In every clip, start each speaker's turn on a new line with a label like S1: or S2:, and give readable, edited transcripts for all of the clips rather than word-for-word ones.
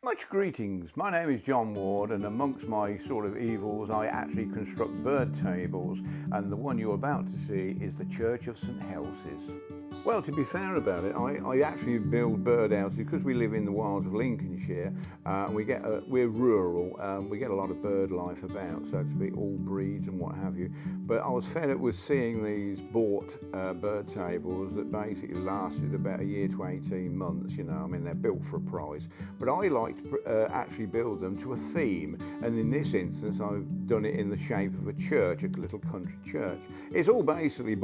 S1: Much greetings, my name is John Ward, and amongst my sort of evils I actually construct bird tables, and the one you're about to see is the Church of St Elsie's. Well, to be fair about it, I actually build bird houses because we live in the wilds of Lincolnshire. We're rural, we get a lot of bird life about, so to speak, all breeds and what have you. But I was fed up with seeing these bought bird tables that basically lasted about a year to 18 months, you know, I mean, they're built for a price. But I like to actually build them to a theme, and in this instance I've done it in the shape of a church, a little country church. It's all basically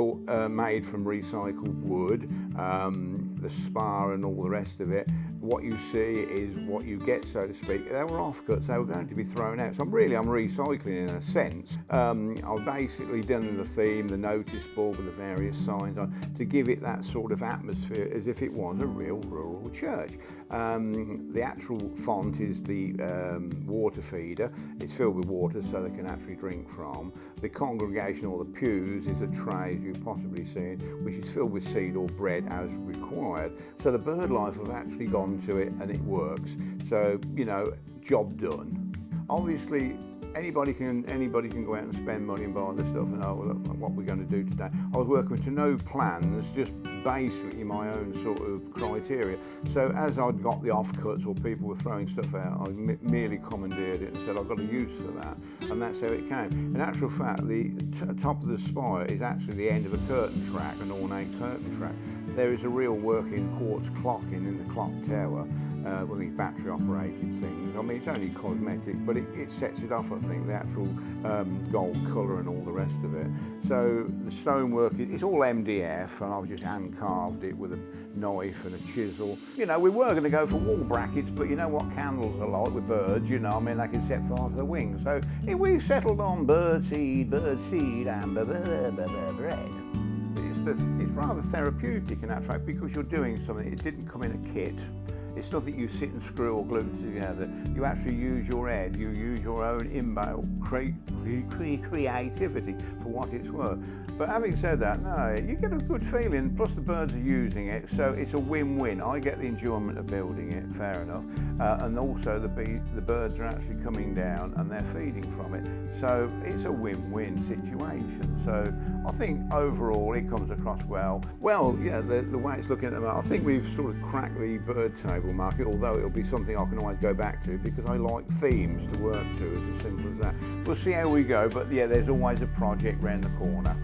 S1: made from recycled wood, the spar and all the rest of it. What you see is what you get, so to speak. They were offcuts, they were going to be thrown out. So I'm recycling in a sense. I've basically done the theme, the notice board with the various signs on, to give it that sort of atmosphere as if it was a real rural church. The actual font is the water feeder. It's filled with water so they can actually drink from. The congregation or the pews is a tray, as you've possibly seen, which is filled with seed or bread as required. So the bird life have actually gone to it and it works. So, you know, job done. Obviously, anybody can go out and spend money and buy the stuff and what we're going to do today. I was working to no plans, just basically my own sort of criteria. So as I'd got the offcuts or people were throwing stuff out, I merely commandeered it and said I've got a use for that, and that's how it came. In actual fact, the top of the spire is actually the end of a curtain track, an ornate curtain track. There is a real working quartz clock in the clock tower, one of these battery operated things. I mean, it's only cosmetic, but it sets it off, I think, the actual gold colour and all the rest of it. So the stonework, it's all MDF, and I've just hand carved it with a knife and a chisel. You know, we were going to go for wall brackets, but you know what candles are like with birds, you know, I mean, they can set fire to the wings. So we've settled on bird seed, and bread. It's rather therapeutic in that fact, because you're doing something. It didn't come in a kit. It's nothing you sit and screw or glue together. You actually use your head, you use your own inbuilt creativity for what it's worth. But having said that, no, you get a good feeling, plus the birds are using it, so it's a win-win. I get the enjoyment of building it, fair enough, and also the birds are actually coming down and they're feeding from it. So it's a win-win situation. So I think overall it comes across well. Well, yeah, the way it's looking at the moment, I think we've sort of cracked the bird table market, although it'll be something I can always go back to because I like themes to work to, it's as simple as that. We'll see how we go, but yeah, there's always a project round the corner.